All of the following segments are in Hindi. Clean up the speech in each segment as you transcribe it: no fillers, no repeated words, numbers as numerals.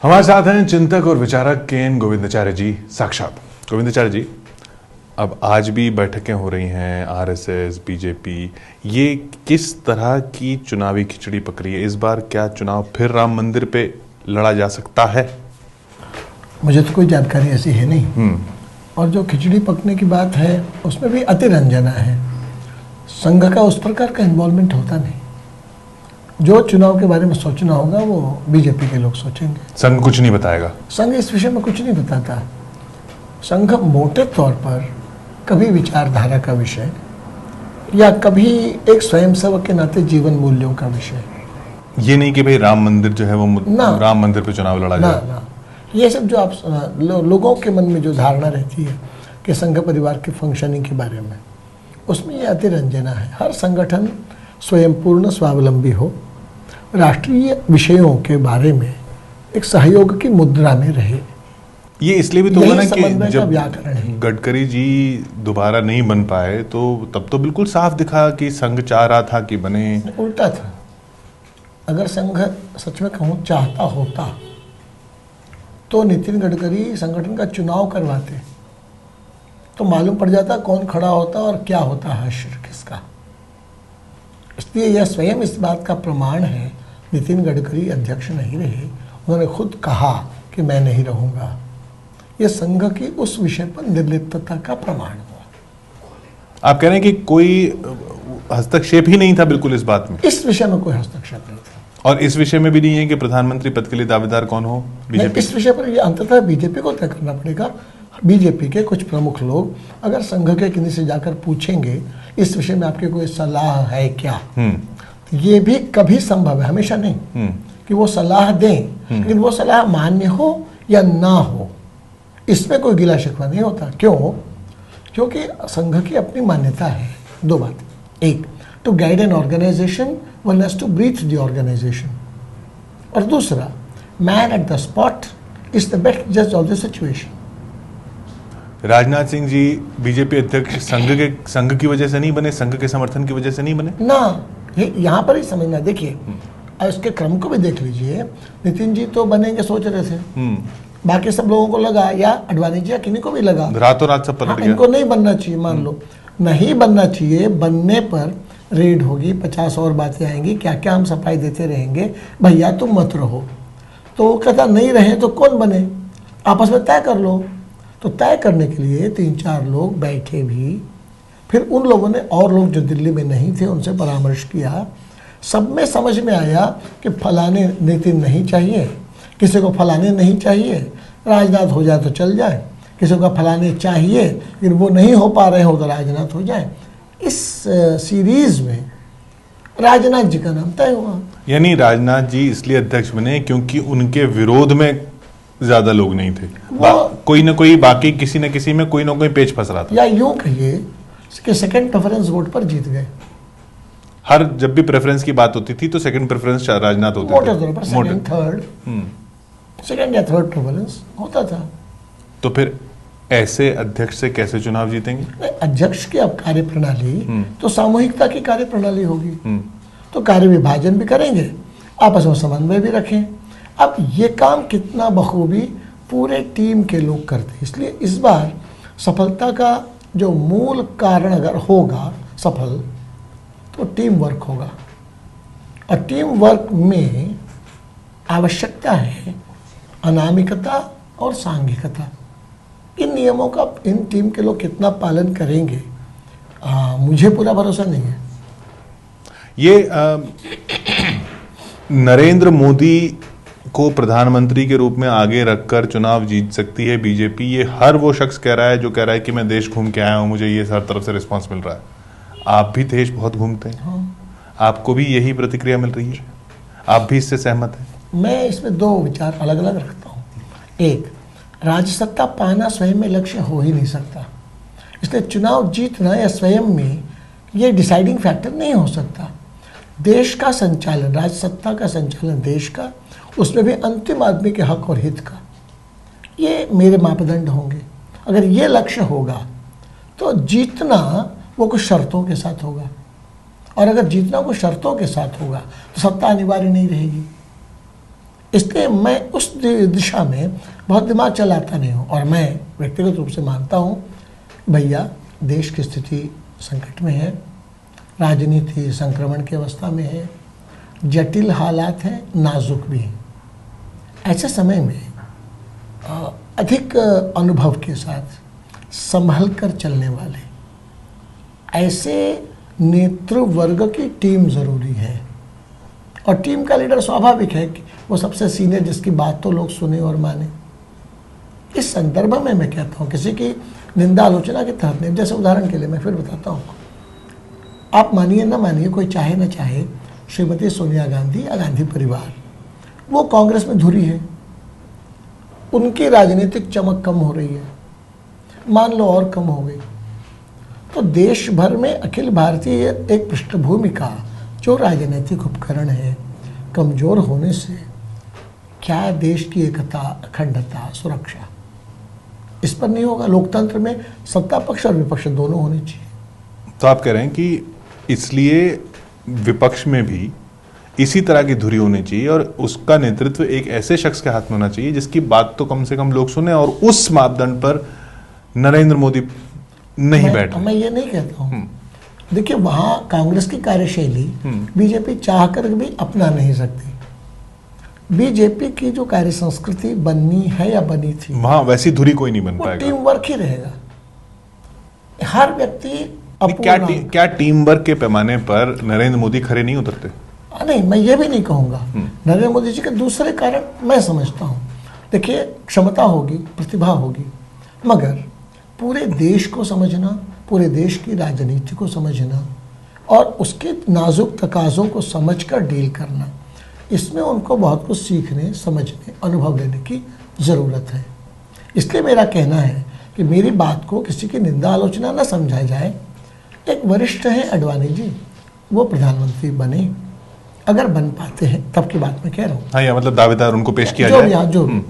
हमारे साथ हैं चिंतक और विचारक केएन गोविंदाचार्य जी साक्षात। गोविंदाचार्य जी, अब आज भी बैठकें हो रही हैं, आरएसएस, बीजेपी, ये किस तरह की चुनावी खिचड़ी पक रही है? इस बार क्या चुनाव फिर राम मंदिर पे लड़ा जा सकता है? मुझे तो कोई जानकारी ऐसी है नहीं। और जो खिचड़ी पकने की बात है उसमें भी अतिरंजना है। संघ का उस प्रकार का इन्वॉल्वमेंट होता नहीं। जो चुनाव के बारे में सोचना होगा वो बीजेपी के लोग सोचेंगे। संघ कुछ नहीं बताएगा? संघ इस विषय में कुछ नहीं बताता। संघ मोटे तौर पर कभी विचारधारा का विषय या कभी एक स्वयंसेवक के नाते जीवन मूल्यों का विषय, ये नहीं कि भाई राम मंदिर जो है वो राम मंदिर पे चुनाव लड़ा जाए ना। ये सब जो आप लोगों के मन में जो धारणा रहती है कि संघ परिवार के फंक्शनिंग के बारे में, उसमें ये अतिरंजना है। हर संगठन स्वयं पूर्ण स्वावलंबी हो, राष्ट्रीय विषयों के बारे में एक सहयोग की मुद्रा में रहे। ये इसलिए भी तो हुआ ना कि जब व्याकरण गडकरी जी दोबारा नहीं बन पाए तो तब तो बिल्कुल साफ दिखा कि संघ चाह रहा था कि बने। उल्टा था। अगर संघ सच में कहूँ चाहता होता तो नितिन गडकरी संगठन का चुनाव करवाते, तो मालूम पड़ जाता कौन खड़ा होता और क्या होता हश्र किसका। इसलिए यह स्वयं इस बात का प्रमाण है, नितिन गडकरी अध्यक्ष नहीं रहे, उन्होंने खुद कहा कि मैं नहीं रहूंगा। यह संघ की उस विषय पर निर्लिप्तता का प्रमाण हुआ। आप कह रहे हैं कि कोई हस्तक्षेप ही नहीं था बिल्कुल इस बात में? इस विषय में कोई हस्तक्षेप नहीं था। और इस विषय में भी नहीं है कि प्रधानमंत्री पद के लिए दावेदार कौन हो? बीजेपी? इस विषय पर यह अंततः बीजेपी को तय करना पड़ेगा। बीजेपी के कुछ प्रमुख लोग अगर संघ के किसी से जाकर पूछेंगे इस विषय में आपकी कोई सलाह है क्या, तो ये भी कभी संभव है, हमेशा नहीं कि वो सलाह दें, लेकिन वो सलाह मान्य हो या ना हो, इसमें कोई गिला शिकवा नहीं होता। क्यों? क्योंकि संघ की अपनी मान्यता है। दो बात, एक to guide an organisation, one has to breathe the organisation, और दूसरा man at the spot is the best जज of the situation. Rajnath Singh ji BJP अध्यक्ष संघ की वजह से नहीं बने, संघ के समर्थन की वजह से नहीं बने ना। यहाँ पर ही समझना, देखिए इसके क्रम को भी देख लीजिए। नितिन जी तो बनेंगे सोच रहे थे, बाकी सब लोगों को लगा, या अडवाणी जी या किन्हीं को भी लगा रातों रात सब पलट गया। इनको नहीं बनना चाहिए, मान लो नहीं बनना चाहिए। बनने पर रेड होगी, 50 और बातें आएंगी, क्या क्या हम सफाई देते रहेंगे, भैया तुम मत रहो। तो वो कहता नहीं रहे तो कौन बने, आपस में तय कर लो। तो तय करने के लिए 3-4 लोग बैठे भी, फिर उन लोगों ने और लोग जो दिल्ली में नहीं थे उनसे परामर्श किया। सब में समझ में आया कि फलाने नितिन नहीं चाहिए, किसी को फलाने नहीं चाहिए, राजनाथ हो जाए तो चल जाए, किसी को फलाने चाहिए लेकिन वो नहीं हो पा रहे हो तो राजनाथ हो जाए। इस सीरीज में राजनाथ जी का नाम तय हुआ। यानी राजनाथ जी इसलिए अध्यक्ष बने क्योंकि उनके विरोध में ज्यादा लोग नहीं थे, कोई ना कोई, बाकी किसी न किसी में कोई ना कोई पेच फंस रहा था। या यूं कहिए कि सेकंड प्रेफरेंस वोट पर जीत गए। हर जब भी प्रेफरेंस की बात होती थी तो सेकंड प्रेफरेंस राजनाथ होते मोटे तौर पर सेकंड या थर्ड प्रेफरेंस होता था। तो फिर ऐसे अध्यक्ष से कैसे चुनाव जीतेंगे? अध्यक्ष की अब कार्य प्रणाली तो सामूहिकता की कार्य प्रणाली होगी, तो कार्य विभाजन भी करेंगे, आपस में समन्वय भी रखें। अब ये काम कितना बखूबी पूरे टीम के लोग करते हैं। इसलिए इस बार सफलता का जो मूल कारण अगर होगा सफल, तो टीम वर्क होगा। और टीम वर्क में आवश्यकता है अनामिकता और सांघिकता। इन नियमों का इन टीम के लोग कितना पालन करेंगे, मुझे पूरा भरोसा नहीं है। ये नरेंद्र मोदी को प्रधानमंत्री के रूप में आगे रखकर चुनाव जीत सकती है बीजेपी, ये हर वो शख्स कह रहा है जो कह रहा है कि मैं देश घूम के आया हूं, मुझे ये हर तरफ से रिस्पांस मिल रहा है। आप भी देश बहुत घूमते हैं, आपको भी यही प्रतिक्रिया मिल रही है, आप भी इससे सहमत हैं? मैं इसमें दो विचार अलग अलग रखता हूँ। एक, राजसत्ता पाना स्वयं में लक्ष्य हो ही नहीं सकता, इसलिए चुनाव जीतना या स्वयं में ये डिसाइडिंग फैक्टर नहीं हो सकता। देश का संचालन, राजसत्ता का संचालन देश का, उसमें भी अंतिम आदमी के हक और हित का, ये मेरे मापदंड होंगे। अगर ये लक्ष्य होगा तो जीतना वो कुछ शर्तों के साथ होगा, और अगर जीतना कुछ शर्तों के साथ होगा तो सत्ता अनिवार्य नहीं रहेगी। इसलिए मैं उस दिशा में बहुत दिमाग चलाता नहीं हूँ। और मैं व्यक्तिगत रूप से मानता हूँ भैया देश की स्थिति संकट में है, राजनीति संक्रमण की अवस्था में है, जटिल हालात हैं, नाजुक भी हैं। ऐसे समय में अधिक अनुभव के साथ संभल कर चलने वाले ऐसे नेतृवर्ग की टीम ज़रूरी है। और टीम का लीडर स्वाभाविक है कि वो सबसे सीनियर, जिसकी बात तो लोग सुने और माने। इस संदर्भ में मैं कहता हूँ किसी की निंदा आलोचना के तहत नहीं। जैसे उदाहरण के लिए मैं फिर बताता हूँ, आप मानिए ना मानिए, कोई चाहे ना चाहे, श्रीमती सोनिया गांधी या गांधी परिवार वो कांग्रेस में धुरी है, उनकी राजनीतिक चमक कम हो रही है, मान लो और कम हो गई, तो देश भर में अखिल भारतीय एक पृष्ठभूमि का जो राजनीतिक उपकरण है कमजोर होने से क्या देश की एकता, अखंडता, सुरक्षा इस पर नहीं होगा। लोकतंत्र में सत्ता पक्ष और विपक्ष दोनों होने चाहिए। तो आप कह रहे हैं कि इसलिए विपक्ष में भी इसी तरह की धुरी होनी चाहिए और उसका नेतृत्व एक ऐसे शख्स के हाथ में होना चाहिए जिसकी बात तो कम से कम लोग सुने, और उस मापदंड पर नरेंद्र मोदी नहीं बैठे। मैं ये नहीं कहता हूँ, देखिए वहां कांग्रेस की कार्यशैली बीजेपी चाह कर भी अपना नहीं सकती। बीजेपी की जो कार्य संस्कृति बननी है या बनी थी, वहां वैसी धुरी कोई नहीं बन पाएगा। टीम वर्क ही रहेगा। हर व्यक्ति क्या टीम वर्क के पैमाने पर नरेंद्र मोदी खरे नहीं उतरते? नहीं, मैं ये भी नहीं कहूंगा। नरेंद्र मोदी जी के दूसरे कारण मैं समझता हूँ। देखिए, क्षमता होगी, प्रतिभा होगी, मगर पूरे देश को समझना, पूरे देश की राजनीति को समझना और उसके नाजुक तकाज़ों को समझकर डील करना, इसमें उनको बहुत कुछ सीखने, समझने, अनुभव लेने की ज़रूरत है। इसलिए मेरा कहना है कि मेरी बात को किसी की निंदा आलोचना न समझा जाए। एक वरिष्ठ हैं अडवाणी जी, वो प्रधानमंत्री बने, अगर बन पाते हैं तब की बात मैं कह रहा हूँ। हाँ, या मतलब दावेदार उनको पेश किया जाए जो भी।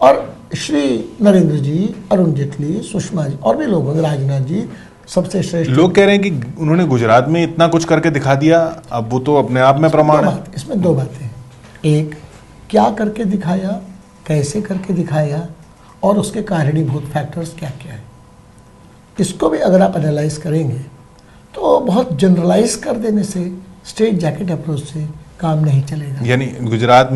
और श्री नरेंद्र जी, अरुण जेटली, सुषमा जी और भी लोग, राजनाथ जी सबसे श्रेष्ठ। लोग कह रहे हैं कि उन्होंने गुजरात में इतना कुछ करके दिखा दिया, अब वो तो अपने आप में प्रमाण है। इसमें दो बातें, एक क्या करके दिखाया, कैसे करके दिखाया और उसके कारणीभूत फैक्टर्स क्या क्या है। इसको भी अगर आप एनालाइज करेंगे तो बहुत जनरलाइज कर देने से, स्ट्रेट जैकेट अप्रोच से काम नहीं चलेगा। यानी गुजरात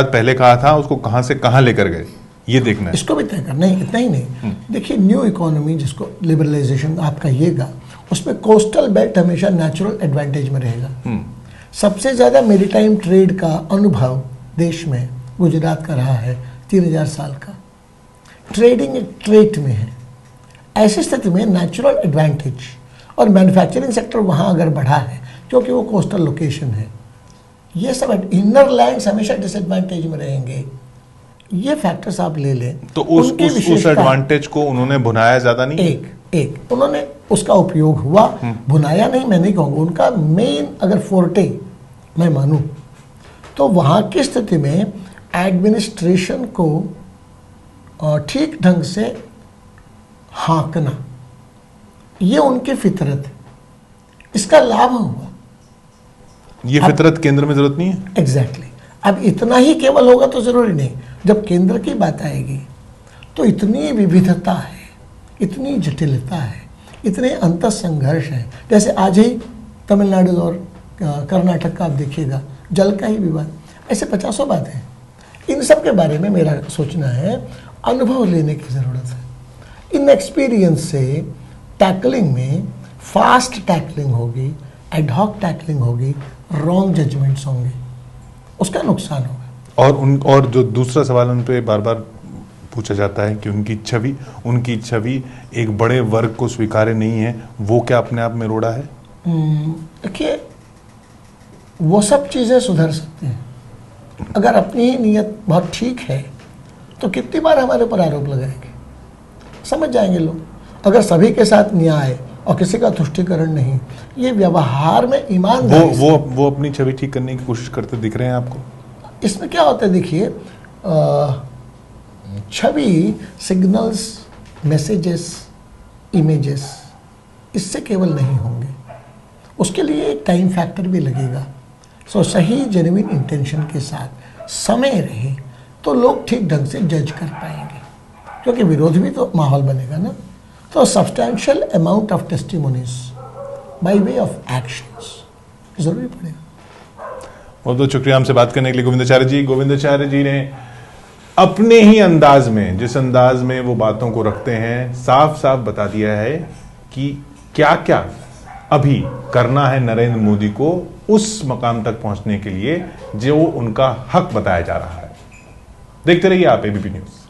पहले कहा था, उसको कहां से कहां लेकर गए ये देखना है। इसको भी तय करना है, इतना ही नहीं। देखिए, न्यू इकोनॉमी जिसको लिबरलाइजेशन आप कहिएगा, उसमें कोस्टल बेल्ट हमेशा नेचुरल एडवांटेज में रहेगा। सबसे ज़्यादा मेरीटाइम ट्रेड का अनुभव देश में गुजरात का रहा है, 3000 साल का। ट्रेडिंग एक ट्रेट में है। ऐसी स्थिति में नेचुरल एडवांटेज और मैन्युफैक्चरिंग सेक्टर वहाँ अगर बढ़ा है क्योंकि वो कोस्टल लोकेशन है, ये सब इनर लैंड्स हमेशा डिसएडवांटेज में रहेंगे। ये फैक्टर्स आप ले लें तो उस एडवांटेज को उन्होंने भुनाया ज़्यादा नहीं। एक उन्होंने उसका उपयोग हुआ, भुनाया नहीं मैं नहीं कहूँगा। उनका मेन अगर फोर्टे मैं मानूं तो वहाँ की स्थिति में एडमिनिस्ट्रेशन को ठीक ढंग से हाँकना, ये उनकी फितरत है। इसका लाभ हुआ। ये फितरत केंद्र में जरूरत नहीं है। एग्जैक्टली। अब इतना ही केवल होगा तो जरूरी नहीं। जब केंद्र की बात आएगी तो इतनी विविधता है, इतनी जटिलता है, इतने अंतर संघर्ष हैं। जैसे आज ही तमिलनाडु और कर्नाटक का आप देखिएगा, जल का ही विवाद, ऐसे 50 बातें हैं। इन सब के बारे में मेरा सोचना है अनुभव लेने की ज़रूरत है। इन एक्सपीरियंस से टैकलिंग में फास्ट टैकलिंग होगी, एडहॉक टैकलिंग होगी, रॉन्ग जजमेंट्स होंगे, उसका नुकसान होगा। और जो दूसरा सवाल उन पे बार बार पूछा जाता है कि उनकी छवि एक बड़े वर्ग को स्वीकार्य नहीं है, वो क्या अपने आप में रोड़ा है? देखिए, वो सब चीज़ें सुधर सकती हैं अगर अपनी ही नीयत बहुत ठीक है। तो कितनी बार हमारे ऊपर आरोप लगाएंगे, समझ जाएंगे लोग। अगर सभी के साथ न्याय और किसी का तुष्टिकरण नहीं, ये व्यवहार में ईमानदारी वो अपनी छवि ठीक करने की कोशिश करते दिख रहे हैं आपको? इसमें क्या होता है, देखिए, छवि, सिग्नल्स, मैसेजेस, इमेजेस, इससे केवल नहीं होंगे, उसके लिए एक टाइम फैक्टर भी लगेगा। सो सही जेन्युइन इंटेंशन के साथ समय रहे तो लोग ठीक ढंग से जज कर पाएंगे, क्योंकि विरोध भी तो माहौल बनेगा ना। तो substantial amount of testimonies by way of actions जरूरी पड़ेगा। बहुत बहुत शुक्रिया हमसे बात करने के लिए गोविंदाचार्य जी। गोविंदाचार्य जी ने अपने ही अंदाज में, जिस अंदाज में वो बातों को रखते हैं, साफ साफ बता दिया है कि क्या क्या अभी करना है नरेंद्र मोदी को उस मकाम तक पहुंचने के लिए जो उनका हक बताया जा रहा है। देखते रहिए आप एबीपी न्यूज।